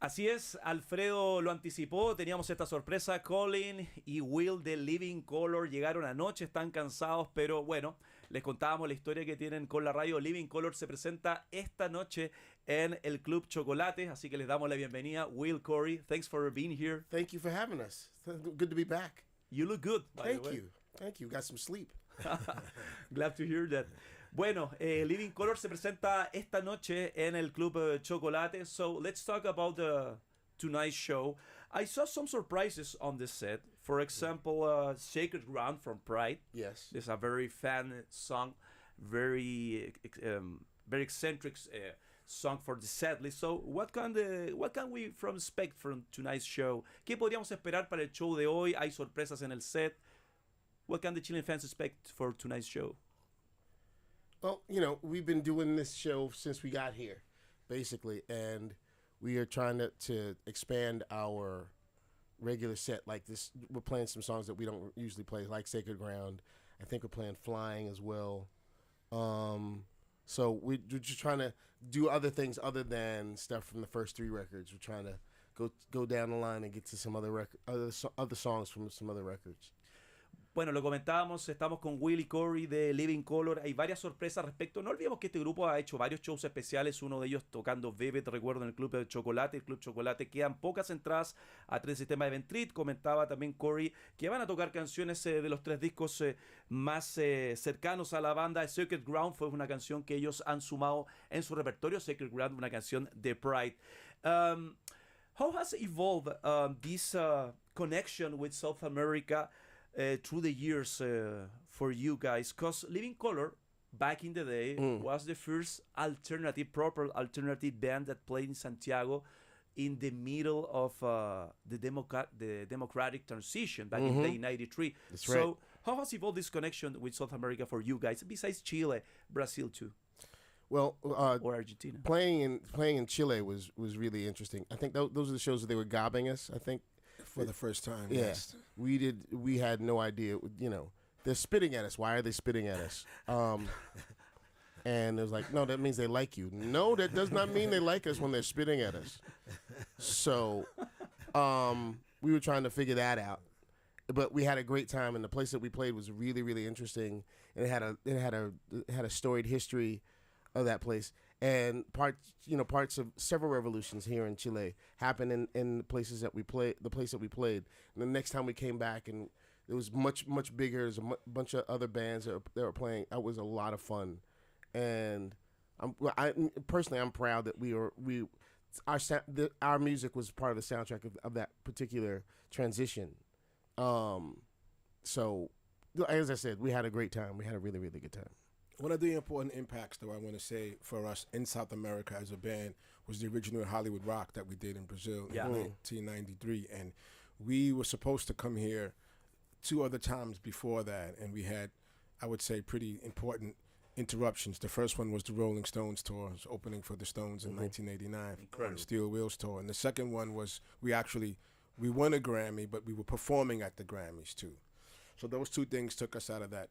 Así es, Alfredo lo anticipó, teníamos esta sorpresa, Colin y Will de Living Color llegaron anoche, están cansados, pero bueno, les contábamos la historia que tienen con la radio. Living Color se presenta esta noche en el Club Chocolate, así que les damos la bienvenida. Will, Corey, thanks for being here. Thank you for having us. Good to be back. You look good, by the way. Thank you. Got some sleep. Glad to hear that. Bueno, Living Color se presenta esta noche en el Club Chocolate. So let's talk about tonight's show. I saw some surprises on the set. For example, Sacred Ground from Pride. Yes. It's a very fan song, very eccentric song for the set list. So what can we expect from tonight's show? ¿Qué podríamos esperar para el show de hoy? ¿Hay sorpresas en el set? What can the Chilean fans expect for tonight's show? Well, we've been doing this show since we got here, basically, and we are trying to expand our regular set. Like this, we're playing some songs that we don't usually play, like Sacred Ground. I think we're playing Flying as well. So we're just trying to do other things other than stuff from the first 3 records. We're trying to go down the line and get to some other songs from some other records. Bueno, lo comentábamos, estamos con Will y Corey de Living Color. Hay varias sorpresas respecto. No olvidemos que este grupo ha hecho varios shows especiales, uno de ellos tocando Velvet, recuerdo, en el Club de Chocolate. El Club Chocolate quedan pocas entradas a 3 sistemas de Eventrit. Comentaba también Corey que van a tocar canciones de los 3 discos más cercanos a la banda. Sacred Ground fue una canción que ellos han sumado en su repertorio. Sacred Ground, una canción de Pride. How has evolved this connection with South America through the years for you guys? Because Living Color, back in the day, was the first proper alternative band that played in Santiago in the middle of the democratic transition back in 1993. That's so right. How has evolved this connection with South America for you guys, besides Chile, Brazil too? Well, Or Argentina. playing in Chile was really interesting. I think those are the shows that they were gobbing us, I think. For the first time, Yeah. yes. We had no idea, they're spitting at us. Why are they spitting at us? And it was like, no, that means they like you. No, that does not mean they like us when they're spitting at us. So we were trying to figure that out. But we had a great time, and the place that we played was really, really interesting. And it had a storied history of that place, and parts of several revolutions here in Chile happened in the places that we played. The place that we played, and the next time we came back, and it was much bigger. There's a bunch of other bands that were playing. It was a lot of fun, and I'm proud that our music was part of the soundtrack of that particular transition. So, as I said, we had a great time. We had a really, really good time. One of the important impacts, though, I want to say for us in South America as a band was the original Hollywood Rock that we did in Brazil in 1993. And we were supposed to come here 2 other times before that, and we had, I would say, pretty important interruptions. The first one was the Rolling Stones tour, was opening for the Stones in 1989, Incredible. the Steel Wheels tour. And the second one was we won a Grammy, but we were performing at the Grammys too. So those 2 things took us out of that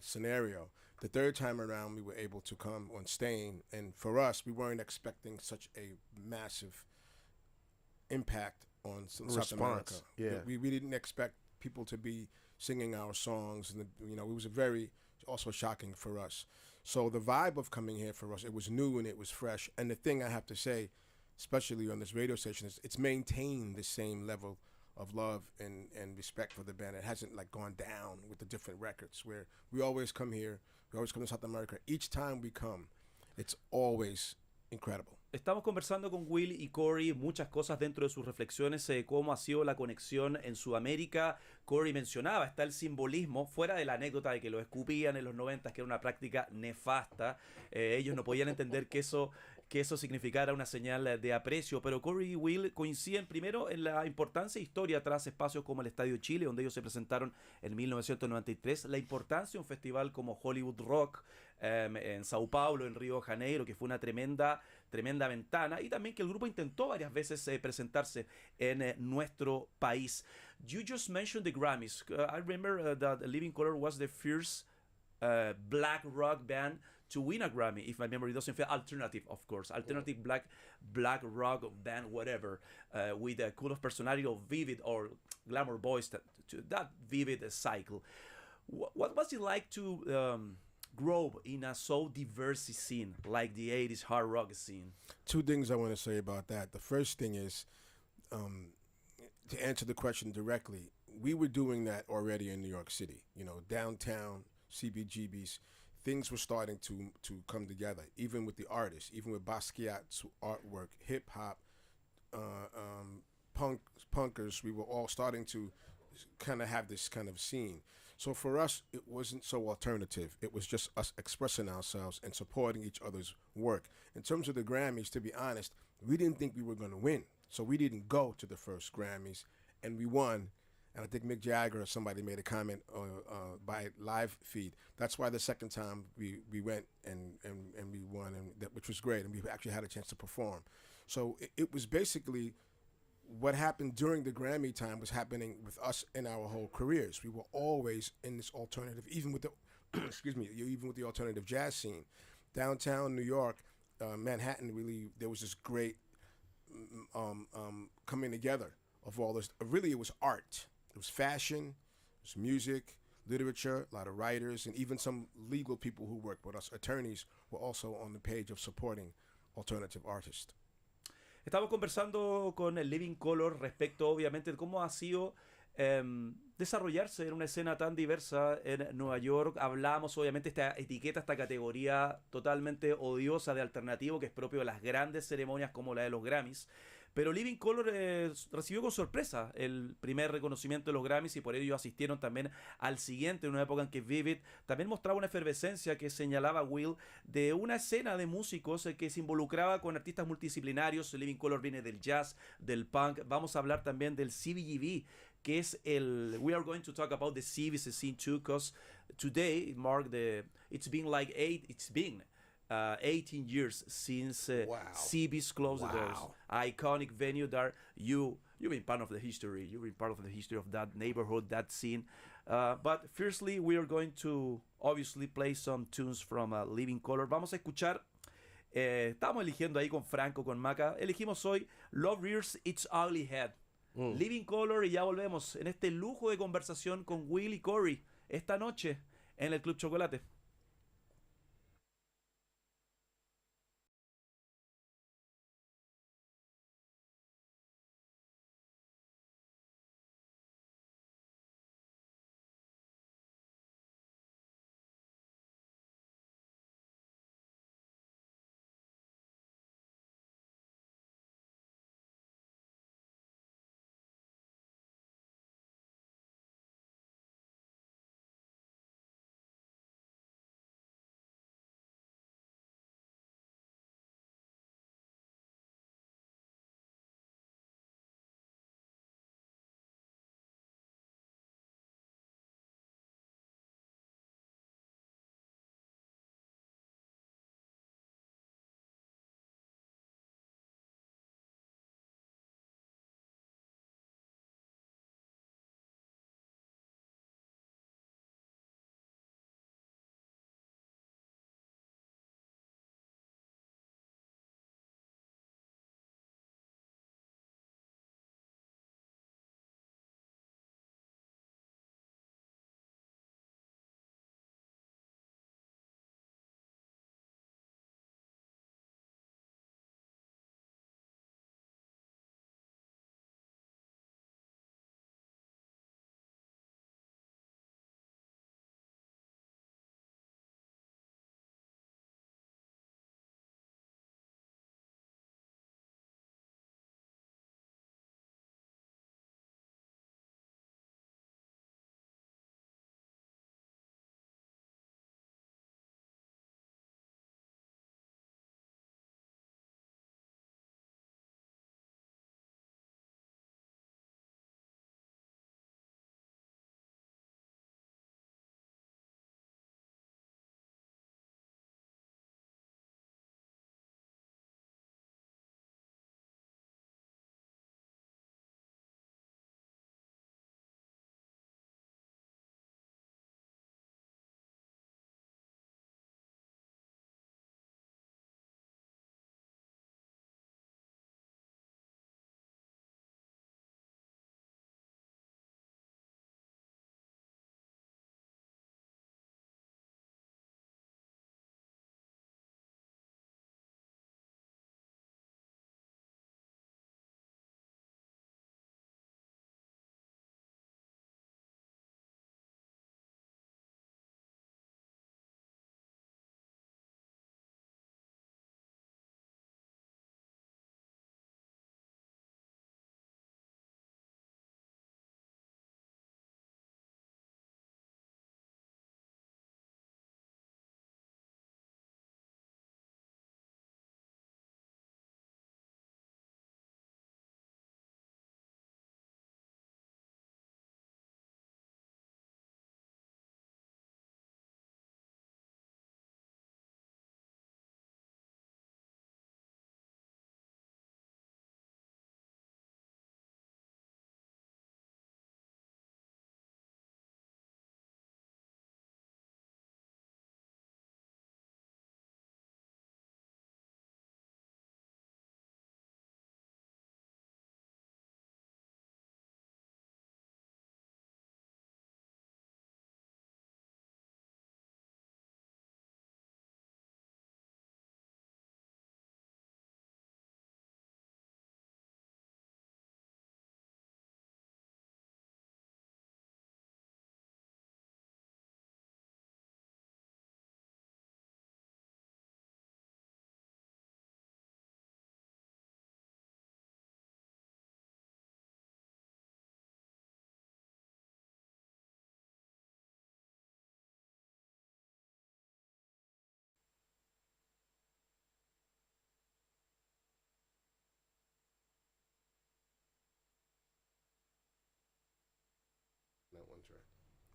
scenario. The third time around, we were able to come on Stain, and for us, we weren't expecting such a massive impact on South America. Yeah. We didn't expect people to be singing our songs, and it was very also shocking for us. So the vibe of coming here for us, it was new and it was fresh. And the thing I have to say, especially on this radio station, is it's maintained the same level of love and respect for the band. It hasn't gone down with the different records, where we always come here, we always come to South America. Each time we come, it's always incredible. Estamos conversando con Will y Corey muchas cosas dentro de sus reflexiones, cómo ha sido la conexión en Sudamérica. Corey mencionaba, está el simbolismo, fuera de la anécdota de que lo escupían en los 90, que era una práctica nefasta. Ellos no podían entender que eso significara una señal de aprecio, pero Corey y Will coinciden primero en la importancia e historia tras espacios como el Estadio Chile, donde ellos se presentaron en 1993, la importancia de un festival como Hollywood Rock en Sao Paulo, en Río de Janeiro, que fue una tremenda ventana, y también que el grupo intentó varias veces presentarse en nuestro país. You just mentioned the Grammys. I remember that Living Color was the first black rock band to win a Grammy, if my memory doesn't fail. Alternative, of course, alternative black rock band, whatever, with a cool of personality of Vivid or Glamour Boys, that Vivid cycle. What was it like to grow in a so diverse scene like the 80s hard rock scene? Two things I want to say about that. The first thing is, to answer the question directly, we were doing that already in New York City. You know, downtown, CBGB's, things were starting to come together, even with the artists, even with Basquiat's artwork, hip hop, punkers. We were all starting to kind of have this kind of scene. So for us, it wasn't so alternative. It was just us expressing ourselves and supporting each other's work. In terms of the Grammys, to be honest, we didn't think we were going to win. So we didn't go to the first Grammys, and we won. And I think Mick Jagger or somebody made a comment by live feed. That's why the second time we went and we won, which was great. And we actually had a chance to perform. So it was basically what happened during the Grammy time was happening with us in our whole careers. We were always in this alternative, even with the even with the alternative jazz scene. Downtown New York, Manhattan, really, there was this great coming together of all this. Really, it was art. It was fashion, it was music, literature, a lot of writers, and even some legal people who worked with us, attorneys, were also on the page of supporting alternative artists. Estamos conversando con el Living Color respecto, obviamente, de cómo ha sido desarrollarse en una escena tan diversa en Nueva York. Hablamos, obviamente, esta etiqueta, esta categoría totalmente odiosa de alternativo que es propio de las grandes ceremonias como la de los Grammys. Pero Living Color recibió con sorpresa el primer reconocimiento de los Grammys y por ello asistieron también al siguiente, en una época en que Vivid también mostraba una efervescencia que señalaba Will de una escena de músicos que se involucraba con artistas multidisciplinarios. Living Color viene del jazz, del punk. Vamos a hablar también del CBGB, que es el... We are going to talk about the CB's scene too, because today, Mark, it's been 18 years since CB's closed the doors. Iconic venue that you've been part of the history. You've been part of the history of that neighborhood, that scene. But firstly, we are going to obviously play some tunes from Living Color. Vamos a escuchar, estamos eligiendo ahí con Franco, con Maca. Elegimos hoy Love Rears Its Ugly Head. Living Color, y ya volvemos en este lujo de conversación con Will y Corey esta noche en el Club Chocolate.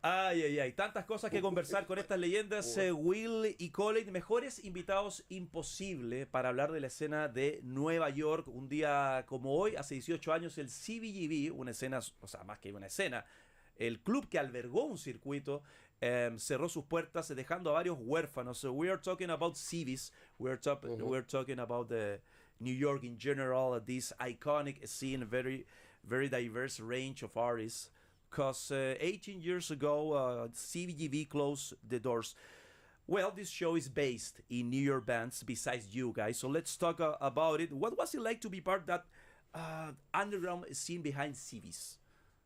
Ay, ay, ay. Tantas cosas que conversar con estas leyendas. Will y Colin, mejores invitados imposible para hablar de la escena de Nueva York. Un día como hoy, hace 18 años, el CBGB, una escena, o sea, más que una escena, el club que albergó un circuito, cerró sus puertas dejando a varios huérfanos. So we are talking about CBs. We're talking about the New York in general, this iconic scene, very, very diverse range of artists. Because 18 years ago, CBGB closed the doors. Well, this show is based in New York bands besides you guys. So let's talk about it. What was it like to be part of that underground scene behind CBs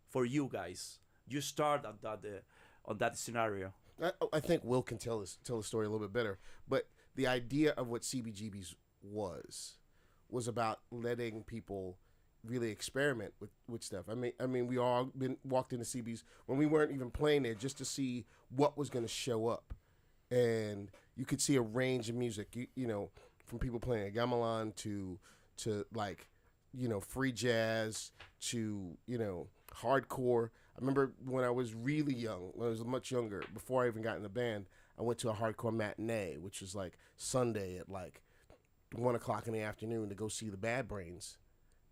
for you guys? You start on that scenario. I think Will can tell the story a little bit better. But the idea of what CBGB's was about letting people really experiment with stuff. I mean, we all walked into CB's when we weren't even playing there just to see what was going to show up, and you could see a range of music. You know, from people playing gamelan to like, you know, free jazz to, you know, hardcore. I remember when I was really young, when I was much younger, before I even got in the band, I went to a hardcore matinee, which was like Sunday at like 1 o'clock in the afternoon to go see the Bad Brains.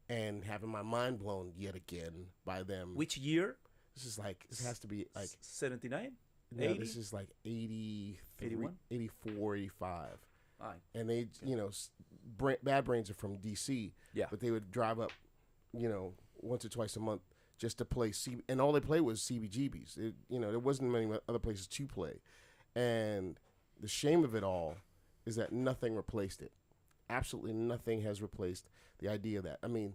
And having my mind blown yet again by them. Which year? This has to be like 79? No, 80? this is like 83, 81? 84, 85. Aye. And they, you know, Bad Brains are from D.C. Yeah. But they would drive up, you know, once or twice a month just to play and all they played was CBGBs. You know, there wasn't many other places to play. And the shame of it all is that nothing replaced it. Absolutely nothing has replaced the idea of that. I mean,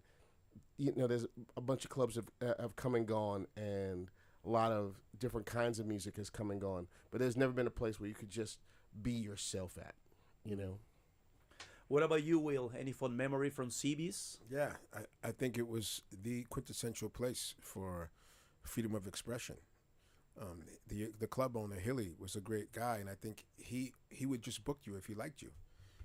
you know, there's a bunch of clubs have come and gone, and a lot of different kinds of music has come and gone. But there's never been a place where you could just be yourself at, you know. What about you, Will? Any fond memory from CB's? Yeah, I think it was the quintessential place for freedom of expression. The club owner, Hilly, was a great guy, and I think he would just book you if he liked you.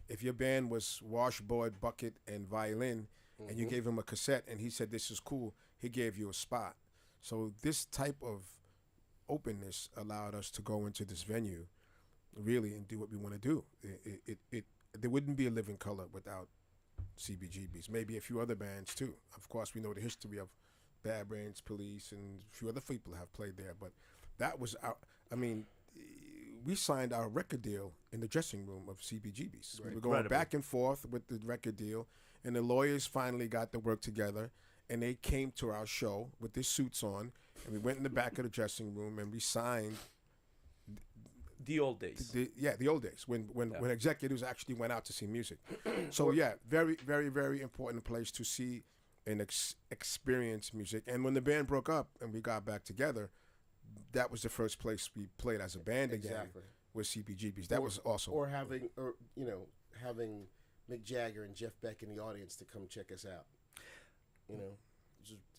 If your band was washboard, bucket, and violin, and you gave him a cassette and he said, this is cool, he gave you a spot. So this type of openness allowed us to go into this venue really and do what we want to do. There wouldn't be a Living Color without CBGBs. Maybe a few other bands too. Of course, we know the history of Bad Brains, Police, and a few other people have played there. But that was we signed our record deal in the dressing room of CBGB's. Right. We were going Incredible. back and forth with the record deal, and the lawyers finally got the work together, and they came to our show with their suits on, and we went in the back of the dressing room and we signed. The old days. The old days when executives actually went out to see music. So yeah, very, very, very important place to see and experience music. And when the band broke up and we got back together, that was the first place we played as a band again with CBGB's. That was awesome. Or having Mick Jagger and Jeff Beck in the audience to come check us out. You know,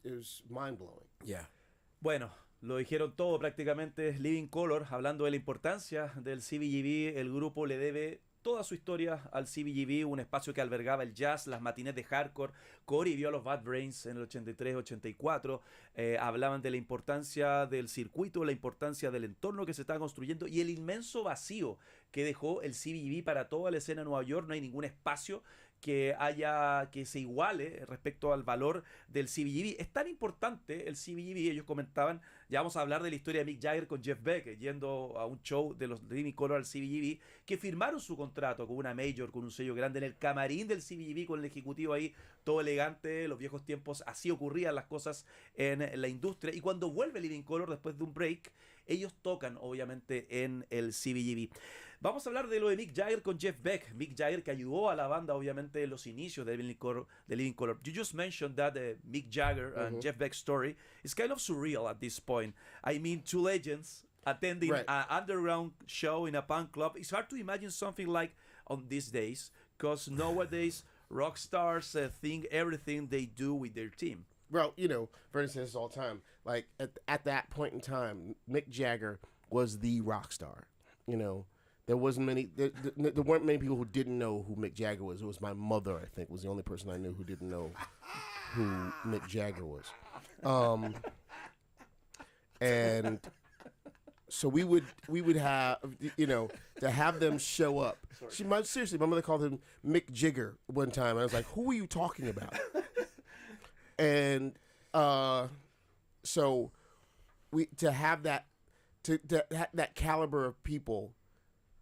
it was mind blowing. Yeah. Bueno, lo dijeron todo prácticamente. Living Color, hablando de la importancia del CBGB, el grupo le debe toda su historia al CBGB, un espacio que albergaba el jazz, las matinés de hardcore. Cory vio a los Bad Brains en el 83-84, hablaban de la importancia del circuito, la importancia del entorno que se estaba construyendo y el inmenso vacío que dejó el CBGB para toda la escena de Nueva York. No hay ningún espacio que se iguale respecto al valor del CBGB. Es tan importante el CBGB, ellos comentaban, ya vamos a hablar de la historia de Mick Jagger con Jeff Beck, yendo a un show de los Living Color al CBGB, que firmaron su contrato con una major, con un sello grande, en el camarín del CBGB, con el ejecutivo ahí, todo elegante. Los viejos tiempos, así ocurrían las cosas en la industria. Y cuando vuelve Living Color después de un break, ellos tocan obviamente en el CBGB. Vamos a hablar de lo de Mick Jagger con Jeff Beck. Mick Jagger, que ayudó a la banda obviamente en los inicios de Living Color. You just mentioned that Mick Jagger and Jeff Beck story is kind of surreal at this point. I mean, two legends attending an underground show in a punk club. It's hard to imagine something like on these days, because nowadays rock stars think everything they do with their team. Well, you know, for instance, all the time, like at that point in time, Mick Jagger was the rock star. You know, there wasn't many. There weren't many people who didn't know who Mick Jagger was. It was my mother, I think, was the only person I knew who didn't know who Mick Jagger was. And So we would have, to have them show up. Seriously, my mother called him Mick Jigger one time, and I was like, "Who are you talking about?" And so we to have that that caliber of people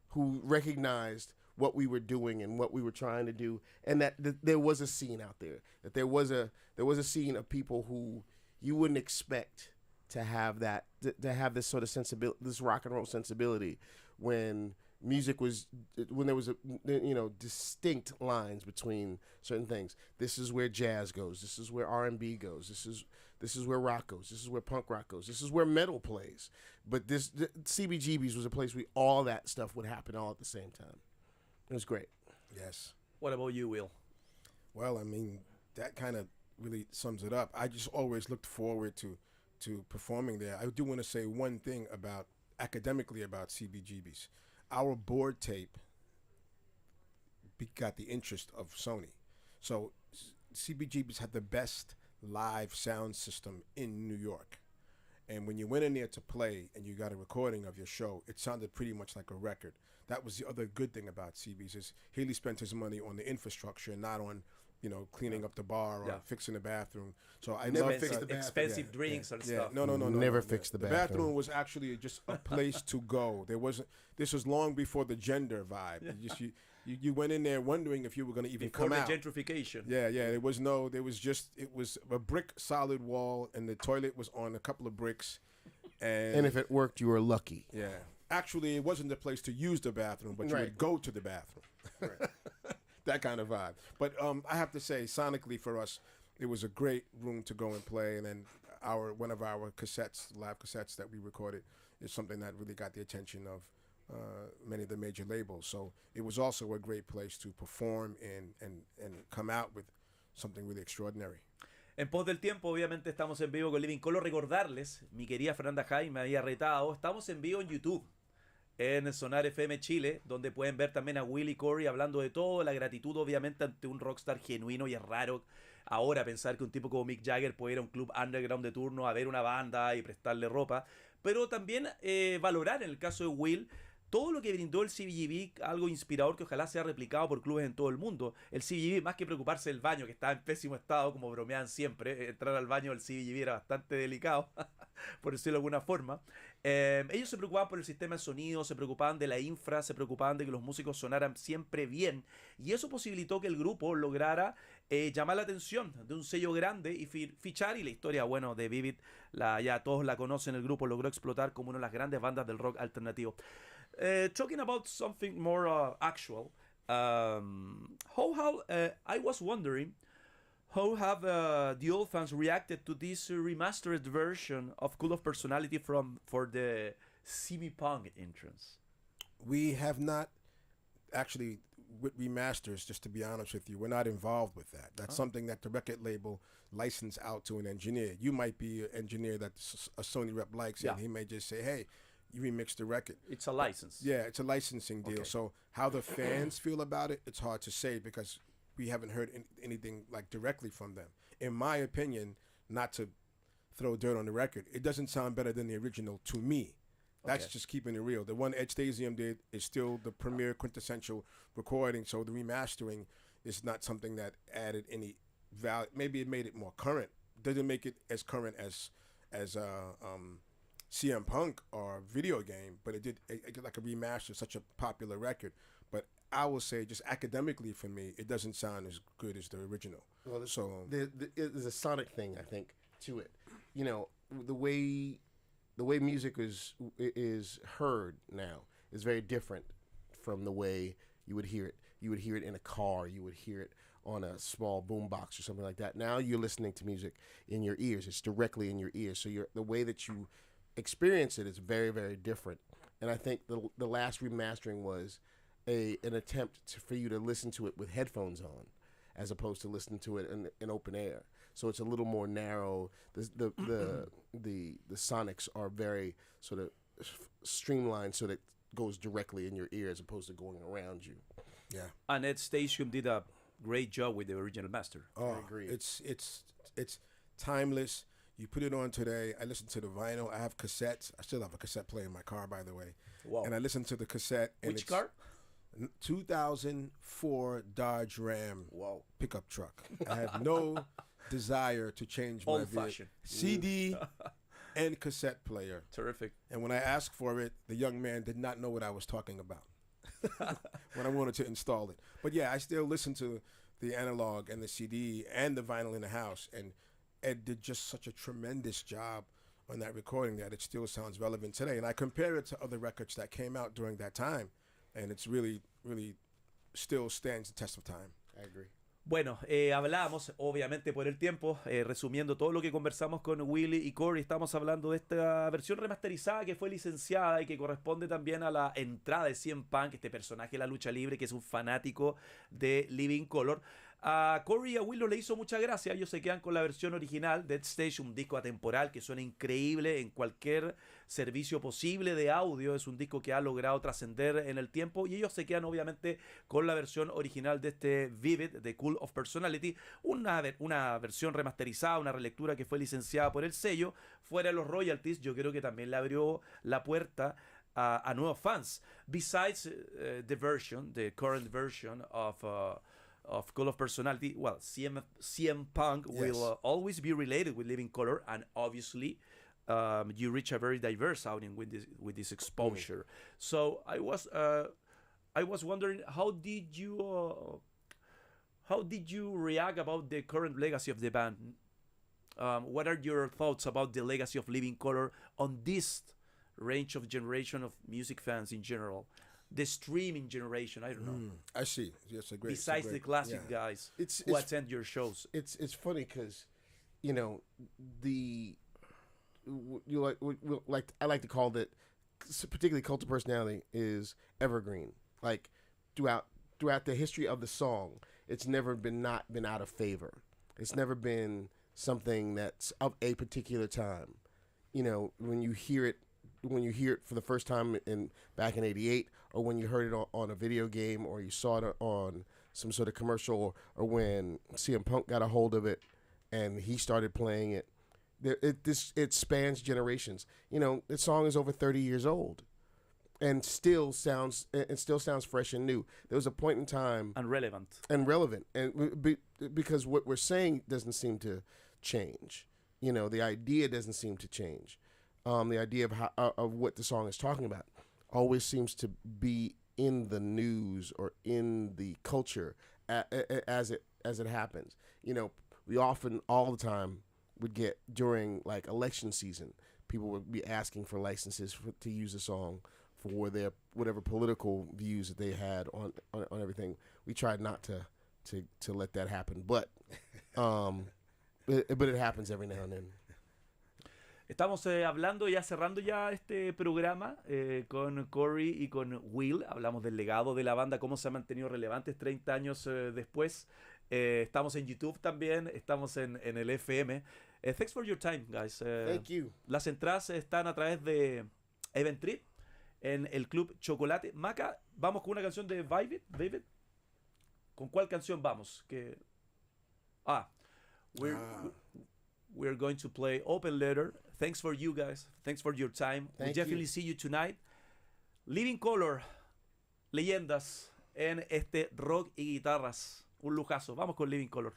who recognized what we were doing and what we were trying to do, and that there was a scene out there, that there was a scene of people who you wouldn't expect to have that, to have this sort of sensibility, this rock and roll sensibility, when there was distinct lines between certain things. This is where jazz goes. This is where R&B goes. This is where rock goes. This is where punk rock goes. This is where metal plays. But CBGB's was a place where all that stuff would happen all at the same time. It was great. Yes. What about you, Will? Well, I mean, that kind of really sums it up. I just always looked forward to performing there. I do want to say one thing academically about CBGB's. Our board tape got the interest of Sony. So CBGB's had the best live sound system in New York. And when you went in there to play and you got a recording of your show, it sounded pretty much like a record. That was the other good thing about CB's, is Healy spent his money on the infrastructure and not on, cleaning up the bar or fixing the bathroom. So I never fixed the bathroom. Expensive drinks and stuff. No. Never fixed the bathroom. The bathroom was actually just a place to go. This was long before the gender vibe. You went in there wondering if you were going to even Before come out. Gentrification. Yeah. It was a brick solid wall, and the toilet was on a couple of bricks. And if it worked, you were lucky. Yeah. Actually, it wasn't the place to use the bathroom, but you would go to the bathroom. Right. That kind of vibe. But I have to say, sonically for us, it was a great room to go and play. And then one of our live cassettes that we recorded, is something that really got the attention of many of the major labels. So it was also a great place to perform and come out with something really extraordinary. En pos del tiempo, obviamente estamos en vivo con Living Color. Recordarles, mi querida Fernanda Jai me había retado, estamos en vivo en YouTube, en Sonar FM Chile, donde pueden ver también a Willie Corey hablando de todo, la gratitud obviamente ante un rockstar genuino, y es raro ahora pensar que un tipo como Mick Jagger puede ir a un club underground de turno a ver una banda y prestarle ropa, pero también valorar en el caso de Will todo lo que brindó el CBGB, algo inspirador que ojalá sea replicado por clubes en todo el mundo. El CBGB, más que preocuparse del baño, que estaba en pésimo estado, como bromeaban siempre, entrar al baño del CBGB era bastante delicado, por decirlo de alguna forma. Ellos se preocupaban por el sistema de sonido, se preocupaban de la infra, se preocupaban de que los músicos sonaran siempre bien, y eso posibilitó que el grupo lograra llamar la atención de un sello grande y fichar, y la historia, bueno, de Vivid, ya todos la conocen, el grupo logró explotar como una de las grandes bandas del rock alternativo. Talking about something more actual, I was wondering, how have the old fans reacted to this remastered version of Cult of Personality for the CB Punk entrance? We have not actually, with remasters, just to be honest with you, we're not involved with that. That's something that the record label licensed out to an engineer. You might be an engineer that a Sony rep likes, and he may just say, hey, you remix the record. It's a license. Yeah, it's a licensing deal. Okay. So how the fans feel about it, it's hard to say, because we haven't heard anything like directly from them. In my opinion, not to throw dirt on the record, it doesn't sound better than the original to me. That's just keeping it real. The one Ed Stasium did is still the premier quintessential recording, so the remastering is not something that added any value. Maybe it made it more current. Doesn't make it as current as CM Punk or Video Game, but it did like a remaster, such a popular record. But I will say, just academically for me, it doesn't sound as good as the original. Well, there's a sonic thing, I think, to it. You know, the way music is heard now is very different from the way you would hear it. You would hear it in a car. You would hear it on a small boombox or something like that. Now you're listening to music in your ears. It's directly in your ears. So the way that you experience it is very, very different. And I think the last remastering was an attempt for you to listen to it with headphones on, as opposed to listening to it in open air. So it's a little more narrow. The sonics are very sort of streamlined, so that it goes directly in your ear as opposed to going around you. Yeah. And Ed Stasium did a great job with the original master. Oh, I agree. It's timeless. You put it on today. I listen to the vinyl. I have cassettes. I still have a cassette player in my car, by the way. Wow. And I listen to the cassette. And Which car? 2004 Dodge Ram Wow. pickup truck. I have no desire to change my Old vehicle. fashioned. CD and cassette player. Terrific. And when I asked for it, the young man did not know what I was talking about when I wanted to install it. But yeah, I still listen to the analog and the CD and the vinyl in the house. And Ed did just such a tremendous job on that recording that it still sounds relevant today. And I compare it to other records that came out during that time. And it's really, really still stands the test of time. I agree. Bueno, hablamos, obviamente por el tiempo, resumiendo todo lo que conversamos con Willie y Corey, estamos hablando de esta versión remasterizada que fue licenciada y que corresponde también a la entrada de CM Punk, este personaje de la lucha libre que es un fanático de Living Color. A Corey y a Willow le hizo mucha gracia, ellos se quedan con la versión original, Dead Stage, un disco atemporal que suena increíble en cualquier servicio posible de audio, es un disco que ha logrado trascender en el tiempo y ellos se quedan obviamente con la versión original de este Vivid, de Cult of Personality, una versión remasterizada, una relectura que fue licenciada por el sello, fuera de los royalties, yo creo que también le abrió la puerta a nuevos fans. Besides the current version of Cult of Personality, well, CM Punk Yes. will always be related with Living Color, and obviously you reach a very diverse audience with this exposure. So I was wondering, how did you react about the current legacy of the band? What are your thoughts about the legacy of Living Color on this range of generation of music fans in general? The streaming generation, I don't know. I see. Yes, a great. Besides the classic guys who attend your shows. It's funny because, you know, I like to call that, particularly Cult of Personality, is evergreen. Like throughout the history of the song, it's never been out of favor. It's never been something that's of a particular time. You know, when you hear it for the first time back in '88, or when you heard it on a video game, or you saw it on some sort of commercial, or when CM Punk got a hold of it and he started playing it. It spans generations. You know, the song is over 30 years old, and still sounds fresh and new. There was a point in time And relevant. and because what we're saying doesn't seem to change. You know, the idea doesn't seem to change. The idea of what the song is talking about always seems to be in the news or in the culture as it happens. You know, we often, all the time, would get during like election season, people would be asking for licenses to use the song for their whatever political views that they had on everything. We tried not to let that happen, but it happens every now and then. Estamos hablando ya, cerrando ya este programa con Corey y con Will. Hablamos del legado de la banda, cómo se ha mantenido relevantes 30 años después. Estamos en YouTube también, estamos en el FM. Thanks for your time, guys. Thank you. Las entradas están a través de Eventtrip en el Club Chocolate. Maca, vamos con una canción de Vivid. ¿Con cuál canción vamos? We're going to play Open Letter. Thanks for you guys. Thanks for your time. Thank We definitely you. see you tonight. Living Color, leyendas en este rock y guitarras. Un lujazo. Vamos con Living Color.